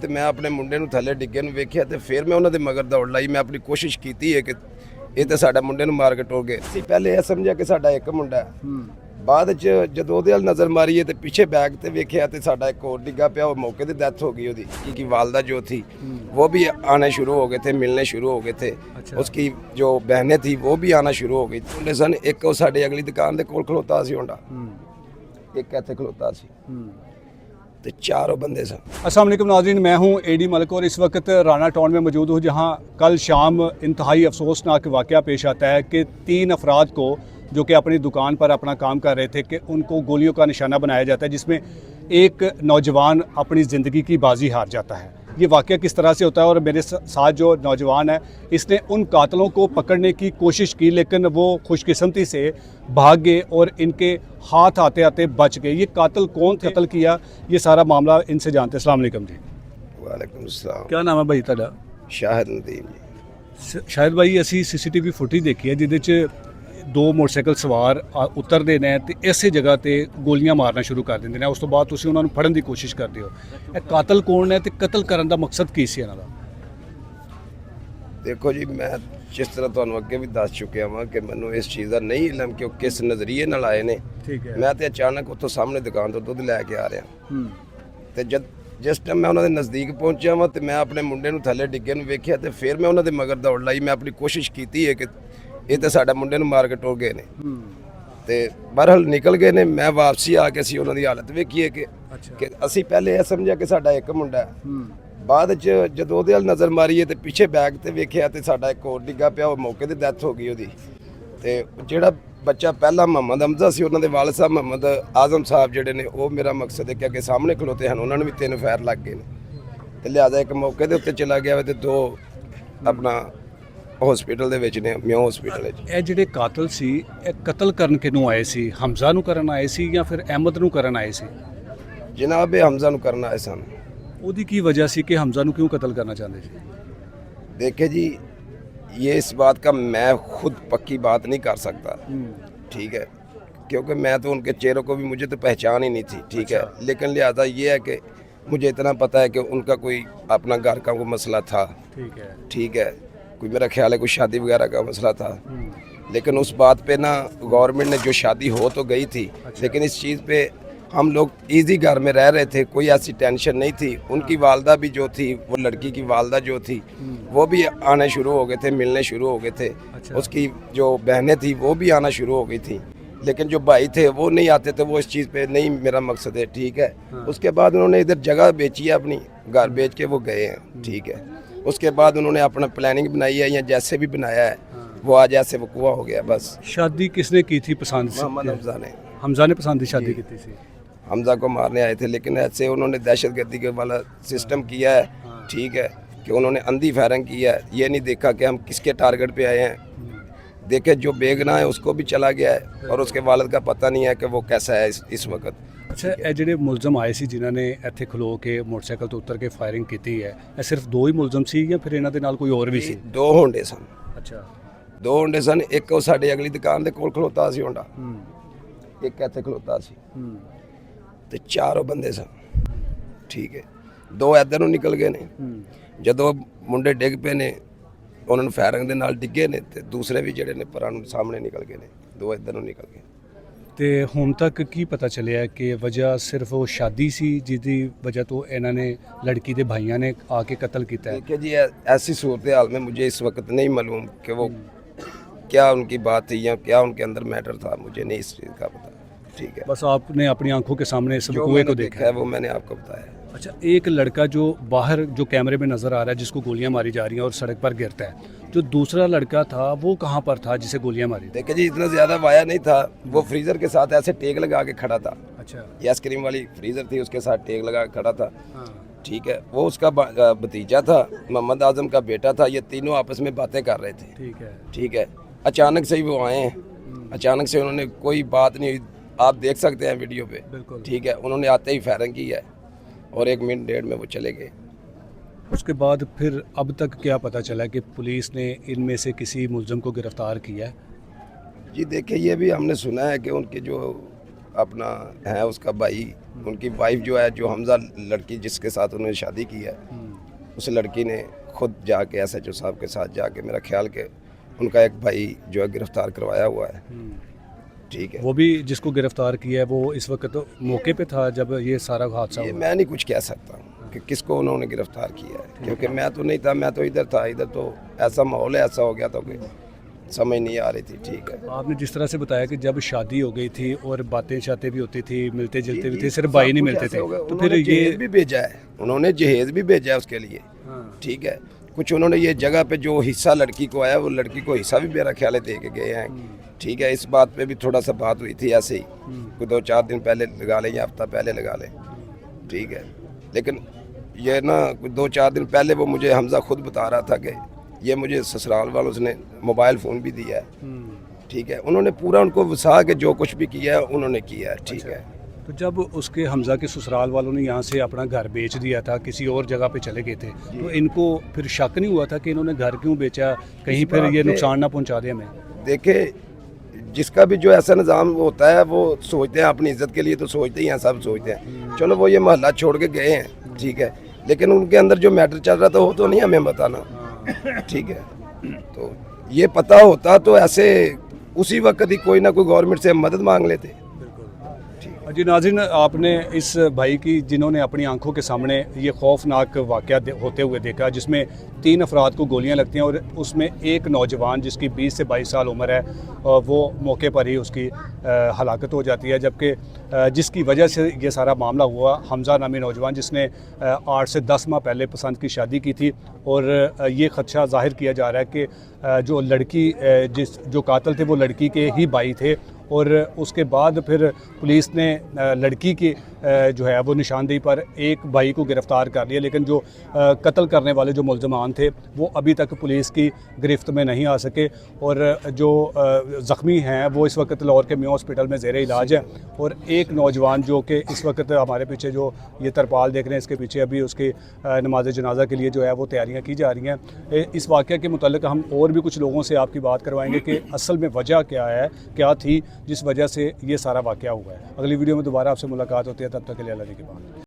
ਤੇ ਮੈਂ ਆਪਣੇ ਮੁੰਡੇ ਨੂੰ ਥੱਲੇ ਡਿੱਗੇ ਨੂੰ ਵੇਖਿਆ ਤੇ ਫਿਰ ਮੈਂ ਉਹਨਾਂ ਦੇ ਮਗਰ ਦੌੜ ਲਾਈ। ਮੈਂ ਆਪਣੀ ਕੋਸ਼ਿਸ਼ ਕੀਤੀ ਹੈ ਕਿ ਇਹ ਤਾਂ ਸਾਡਾ ਮੁੰਡੇ ਨੂੰ ਮਾਰ ਕੇ ਟੋਰ ਗਏ। ਅਸੀਂ ਪਹਿਲੇ ਇਹ ਸਮਝਿਆ ਕਿ ਸਾਡਾ ਇੱਕ ਮੁੰਡਾ ਹੈ। ਬਾਅਦ ਚ ਜਦੋਂ ਉਹਦੇ ਵੱਲ ਨਜ਼ਰ ਮਾਰੀਏ ਤੇ ਪਿੱਛੇ ਬੈਗ ਤੇ ਵੇਖਿਆ ਤੇ ਸਾਡਾ ਇੱਕ ਹੋਰ ਡਿੱਗਾ ਪਿਆ। ਉਹ ਮੌਕੇ ਤੇ ਡੈਥ हो गई ਉਹਦੀ। कि वालदा जो थी वो भी आने शुरू हो गए थे, मिलने शुरू हो गए थे। उसकी जो बहनें थी वो भी आना शुरू हो गई। मुंडे सन एक वो साडे अगली दुकान दे कोल खलोता सी होंडा, एक इत्थे खलोता सी ते चारों बंदे सन। अस्सलाम वालेकुम नाज़रीन, मैं हूं एडी मलिक और इस वक्त राना टाउन में मौजूद हूं, जहां कल शाम इंतहाई अफसोसनाक वाक़या पेश आता है कि 3 अफराद को जो कि अपनी दुकान पर अपना काम कर रहे थे कि उनको गोलियों का निशाना बनाया जाता है, जिसमें एक नौजवान अपनी ज़िंदगी की बाजी हार जाता है। ये वाक़या किस तरह से होता है और मेरे साथ जो नौजवान है इसने उन कातलों को पकड़ने की कोशिश की, लेकिन वो खुशकिस्मती से भाग गए और इनके हाथ आते आते बच गए। ये कातिल कौन थे, कत्ल किया, ये सारा मामला इनसे जानते हैं। अस्सलाम वालेकुम जी। वालेकुम अस्सलाम। क्या नाम है भाई तुहाडा? शाहिद नदीम जी। शायद भाई असी CCTV फुटेज देखी है जिहदे च 2 मोटरसाइकिल सवार उतरते ने ते इसे जगह ते गोलियां मारना शुरू कर देंगे ने। उस तो बाद तुसीं उन्हां नूं फड़न दी कोशिश करते हो। ਇਹ ਕਾਤਲ ਕੌਣ ਹੈ ਤੇ ਕਤਲ ਕਰਨ ਦਾ ਮਕਸਦ ਕੀ ਸੀ ਇਹਨਾਂ ਦਾ? देखो जी, मैं जिस तरह ਤੁਹਾਨੂੰ ਅੱਗੇ ਵੀ ਦੱਸ ਚੁੱਕਿਆ ਹਾਂ ਕਿ ਮੈਨੂੰ ਇਸ ਚੀਜ਼ ਦਾ ਨਹੀਂ ਇਲਮ ਕਿ ਉਹ ਕਿਸ ਨਜ਼ਰੀਏ ਨਾਲ ਆਏ ਨੇ। ਠੀਕ ਹੈ। ਮੈਂ ਤੇ ਅਚਾਨਕ ਉੱਥੋਂ ਸਾਹਮਣੇ ਦੁਕਾਨ ਤੋਂ ਦੁੱਧ ਲੈ ਕੇ ਆ ਰਿਹਾ ਤੇ ਜਿਸ ਟਾਈਮ ਮੈਂ ਉਹਨਾਂ ਦੇ ਨਜ਼ਦੀਕ ਪਹੁੰਚਿਆ ਵਾਂ ਤੇ ਮੈਂ ਆਪਣੇ ਮੁੰਡੇ ਨੂੰ ਥੱਲੇ ਡਿੱਗੇ ਨੂੰ ਵੇਖਿਆ ਤੇ ਫਿਰ ਮੈਂ ਉਹਨਾਂ ਦੇ ਮਗਰ ਦੌੜ ਲਾਈ। ਮੈਂ ਆਪਣੀ ਕੋਸ਼ਿਸ਼ ਕੀਤੀ ਹੈ ਕਿ ਇਹ ਤਾਂ ਸਾਡਾ ਮੁੰਡੇ ਨੂੰ ਮਾਰ ਕੇ ਟੋਰ ਗਏ ਨੇ ਤੇ ਬਹਰਹਾਲ ਨਿਕਲ ਗਏ ਨੇ। ਮੈਂ ਵਾਪਸੀ ਆ ਕੇ ਅਸੀਂ ਉਹਨਾਂ ਦੀ ਹਾਲਤ ਵੇਖੀਏ ਕਿ ਅਸੀਂ ਪਹਿਲੇ ਇਹ ਸਮਝਿਆ ਕਿ ਸਾਡਾ ਇੱਕ ਮੁੰਡਾ ਹੈ। ਬਾਅਦ ਚ ਜਦੋਂ ਉਹਦੇ ਵੱਲ ਨਜ਼ਰ ਮਾਰੀਏ ਤੇ ਪਿੱਛੇ ਬੈਗ ਤੇ ਵੇਖਿਆ ਤੇ ਸਾਡਾ ਇੱਕ ਹੋਰ ਡਿੱਗਾ ਪਿਆ। ਉਹ ਮੌਕੇ ਤੇ ਡੈਥ ਹੋ ਗਈ ਉਹਦੀ। ਤੇ ਜਿਹੜਾ ਬੱਚਾ ਪਹਿਲਾ ਮੁਹੰਮਦ ਹਮਜ਼ਾ ਸੀ, ਉਹਨਾਂ ਦੇ ਵਾਲਿਦ ਸਾਹਿਬ ਮੁਹੰਮਦ ਆਜ਼ਮ ਸਾਹਿਬ ਜਿਹੜੇ ਨੇ, ਉਹ ਮੇਰਾ ਮਕਸਦ ਹੈ ਕਿ ਅੱਗੇ ਸਾਹਮਣੇ ਖਲੋਤੇ ਹਨ, ਉਹਨਾਂ ਨੂੰ ਵੀ 3 ਫਾਇਰ ਲੱਗ ਗਏ ਨੇ ਤੇ ਲਿਹਾਜ਼ਾ ਇੱਕ ਮੌਕੇ ਦੇ ਉੱਤੇ ਚਲਾ ਗਿਆ ਤੇ 2 ਆਪਣਾ ਹਸਪੀਟਲ ਦੇ ਵਿੱਚ ਨੇ, ਮਿਓ ਹਸਪੀਟਲ ਵਿੱਚ। ਇਹ ਜਿਹੜੇ ਕਾਤਲ ਸੀ ਇਹ ਕਤਲ ਕਰਨ ਕਿਹਨੂੰ ਆਏ ਸੀ? ਹਮਜ਼ਾ ਨੂੰ ਕਰਨ ਆਏ ਸੀ ਜਾਂ ਫਿਰ ਅਹਿਮਦ ਨੂੰ ਕਰਨ ਆਏ ਸੀ? ਜਨਾਬ ਇਹ ਹਮਜ਼ਾ ਨੂੰ ਕਰਨ ਆਏ ਸਨ। ਉਹਦੀ ਕੀ ਵਜ੍ਹਾ ਸੀ ਕਿ ਹਮਜ਼ਾ ਨੂੰ ਕਿਉਂ ਕਤਲ करना चाहते थे? देखिए जी, ये इस बात का मैं खुद पक्की बात नहीं कर सकता, ठीक है, क्योंकि मैं तो उनके चेहरों को भी मुझे तो पहचान ही नहीं थी, ठीक है। लेकिन लिहाजा ये है कि मुझे इतना पता है कि उनका कोई अपना घर का कोई मसला था, ठीक है, कोई मेरा ख्याल है कोई शादी वगैरह का मसला था। लेकिन उस बात पे ना गवर्नमेंट ने जो शादी हो तो गई थी, लेकिन इस चीज़ पे हम लोग इजी घर में रह रहे थे, कोई ऐसी टेंशन नहीं थी। उनकी वालदा भी जो थी, वो लड़की की वालदा जो थी, वो भी आने शुरू हो गए थे, मिलने शुरू हो गए थे। उसकी जो बहनें थी वो भी आना शुरू हो गई थी, लेकिन जो भाई थे वो नहीं आते थे। वो इस चीज़ पे नहीं मेरा मकसद है, ठीक है। उसके बाद उन्होंने इधर जगह बेची है, अपनी घर बेच के वो गए हैं, ठीक है। उसके बाद उन्होंने अपना प्लानिंग बनाई है या जैसे भी बनाया है वो आज ऐसे वकूआ हो गया। बस शादी किसने की थी पसंद से? मोहम्मद हमजा ने। हमजा ने पसंद की शादी की थी। हमजा को मारने आए थे, लेकिन ऐसे उन्होंने दहशतगर्दी के वाला सिस्टम किया है, ठीक है, कि उन्होंने अंधी फायरिंग किया है। ये नहीं देखा कि हम किसके टारगेट पे आए हैं। देखे जो बेगना है उसको भी चला गया है और उसके वालिद का पता नहीं है कि वो कैसा है इस वक्त। अच्छा, ये ਜਿਹੜੇ ਮੁਲਜ਼ਮ ਆਏ ਸੀ ਜਿਨ੍ਹਾਂ ਨੇ ਇੱਥੇ ਖਲੋ ਕੇ ਮੋਟਰਸਾਈਕਲ ਤੋਂ ਉਤਰ ਕੇ ਫਾਇਰਿੰਗ ਕੀਤੀ ਹੈ, ਇਹ ਸਿਰਫ 2 ਹੀ ਮੁਲਜ਼ਮ ਸੀ ਜਾਂ ਫਿਰ ਇਹਨਾਂ ਦੇ ਨਾਲ ਕੋਈ ਹੋਰ ਵੀ ਸੀ? 2 ਹੋਂਡੇ ਸਨ। ਅੱਛਾ, 2 ਹੋਂਡੇ ਸਨ। ਇੱਕ ਉਹ ਸਾਡੇ ਅਗਲੀ ਦੁਕਾਨ ਦੇ ਕੋਲ ਖਲੋਤਾ ਸੀ ਹੋਂਡਾ, ਇੱਕ ਇੱਥੇ ਖਲੋਤਾ ਸੀ ਤੇ ਚਾਰੋਂ ਬੰਦੇ ਸਨ, ਠੀਕ ਹੈ। 2 ਇੱਧਰ ਨੂੰ ਨਿਕਲ ਗਏ ਨੇ। ਜਦੋਂ ਮੁੰਡੇ ਡਿੱਗ ਪਏ ਨੇ ਉਹਨਾਂ ਨੂੰ ਫਾਇਰਿੰਗ ਦੇ ਨਾਲ ਡਿੱਗੇ ਨੇ ਤੇ ਦੂਸਰੇ ਵੀ ਜਿਹੜੇ ਨੇ ਪਰਾਂ ਨੂੰ ਸਾਹਮਣੇ ਨਿਕਲ ਗਏ ਨੇ। 2 ਇੱਧਰ ਨੂੰ ਨਿਕਲ ਗਏ। ਤੇ ਹੁਣ ਤੱਕ ਕੀ ਪਤਾ ਚੱਲਿਆ ਕਿ ਵਜ੍ਹਾ ਸਿਰਫ ਉਹ ਸ਼ਾਦੀ ਸੀ ਜਿਹਦੀ ਵਜ੍ਹਾ ਤੋਂ ਇਹਨਾਂ ਨੇ ਲੜਕੀ ਦੇ ਭਾਈਆਂ ਨੇ ਆ ਕੇ ਕਤਲ ਕੀਤਾ है? देखिए जी, ऐसी सूरत हाल में मुझे इस वक्त नहीं मालूम कि वो क्या उनकी बात थी या क्या उनके अंदर मैटर था, मुझे नहीं इस चीज़ का पता, ठीक है। बस आपने अपनी आंखों के सामने इस जो वकूए मैंने को देखा देखा है वो मैंने आपको बताया। अच्छा, एक लड़का जो बाहर जो कैमरे में नज़र आ रहा है जिसको गोलियां मारी जा रही हैं और सड़क पर गिरता है, जो दूसरा लड़का था वो कहाँ पर था जिसे गोलियां मारी? देखिए जी, इतना ज़्यादा वाया नहीं था। वो फ्रीज़र के साथ ऐसे टेक लगा के खड़ा था। अच्छा, ये आइसक्रीम वाली फ्रीज़र थी, उसके साथ टेक लगा के खड़ा था, ठीक है। वो उसका भतीजा था, मोहम्मद आज़म का बेटा था। ये तीनों आपस में बातें कर रहे थे, ठीक है। अचानक से ही वो आए हैं, अचानक से उन्होंने कोई बात नहीं हुई, आप देख सकते हैं वीडियो पे, ठीक है। उन्होंने आते ही फायरिंग की है और 1 मिनट 1.5 में वो चले गए। उसके बाद फिर अब तक क्या पता चला कि पुलिस ने इनमें से किसी मुलज़म को गिरफ्तार किया है? जी देखिए, ये भी हमने सुना है कि उनके जो अपना है उसका भाई, उनकी वाइफ जो है, जो हमजा लड़की जिसके साथ उन्होंने शादी की है, उस लड़की ने खुद जाके SHO साहब के साथ जाके, मेरा ख्याल के उनका एक भाई जो है गिरफ्तार करवाया हुआ है। ठीक है, वो भी जिसको गिरफ्तार किया है वो इस वक्त तो मौके पे था जब ये सारा हादसा ये हुआ। मैं नहीं कुछ कह सकता हूँ कि किसको उन्होंने गिरफ्तार किया है, क्योंकि मैं तो नहीं था, मैं तो इधर था। इधर तो ऐसा माहौल है, ऐसा हो गया था कि समझ नहीं आ रही थी। ठीक है, आपने जिस तरह से बताया कि जब शादी हो गई थी और बातें शातें भी होती थी, मिलते जुलते भी थे, सिर्फ भाई नहीं मिलते थे, तो फिर ये जहेज भी भेजा है, उन्होंने जहेज भी भेजा है उसके लिए। ठीक है, कुछ उन्होंने ये जगह पे जो हिस्सा लड़की को आया, वो लड़की को हिस्सा भी मेरा ख्याल है दे के गए हैं। ठीक है, इस बात पे भी थोड़ा सा बात हुई थी ऐसे ही, कोई 2-4 दिन पहले लगा लें या हफ्ता पहले लगा लें। ठीक है, लेकिन ये ना 2-4 दिन पहले वो मुझे हमजा खुद बता रहा था कि ये मुझे ससुराल वालों ने मोबाइल फ़ोन भी दिया है। ठीक है, उन्होंने पूरा उनको वसा के जो कुछ भी किया है उन्होंने किया है। ठीक है, तो जब उसके हमजा के ससुराल वालों ने यहाँ से अपना घर बेच दिया था, किसी और जगह पे चले गए थे, तो इनको फिर शक नहीं हुआ था कि इन्होंने घर क्यों बेचा, कहीं फिर ये नुकसान ना पहुँचा दे हमें? देखे, जिसका भी जो ऐसा निज़ाम होता है वो सोचते हैं अपनी इज्जत के लिए, तो सोचते ही हैं, सब सोचते हैं। चलो वो ये मोहल्ला छोड़ के गए हैं, ठीक है, लेकिन उनके अंदर जो मैटर चल रहा था वो तो नहीं हमें बताना। ठीक है, तो ये पता होता तो ऐसे उसी वक्त ही कोई ना कोई गवर्नमेंट से मदद मांग लेते। जी नाज़रीन, आपने इस भाई की जिन्होंने अपनी आंखों के सामने ये खौफनाक वाक़या होते हुए देखा, जिसमें 3 अफराद को गोलियां लगती हैं और उसमें एक नौजवान जिसकी 20 से 22 साल उम्र है, वो मौके पर ही उसकी हलाकत हो जाती है, जबकि जिसकी वजह से ये सारा मामला हुआ, हमजा नामी नौजवान जिसने 8 से 10 माह पहले पसंद की शादी की थी, और ये ख़दशा जाहिर किया जा रहा है कि जो लड़की जो कातिल थे वो लड़की के ही भाई थे, और उसके बाद फिर पुलिस ने लड़की की जो है वो निशानदेही पर एक भाई को गिरफ़्तार कर लिया, लेकिन जो कत्ल करने वाले जो मुल्ज़मान थे वो अभी तक पुलिस की गिरफ्त में नहीं आ सके, और जो ज़ख्मी हैं वो इस वक्त लाहौर के मियां हॉस्पिटल में ज़ेर इलाज है। और एक नौजवान जो कि इस वक्त हमारे पीछे जो ये तरपाल देख रहे हैं, इसके पीछे अभी उसकी नमाज जनाजा के लिए जो है वो तैयारियाँ की जा रही हैं। इस वाक़े के मुतालिक हम और भी कुछ लोगों से आपकी बात करवाएंगे कि असल में वजह क्या थी जिस वजह से ये सारा वाक़या हुआ है। अगली वीडियो में दोबारा आपसे मुलाकात होती है, तब तक के लिए अल्लाह के बाद।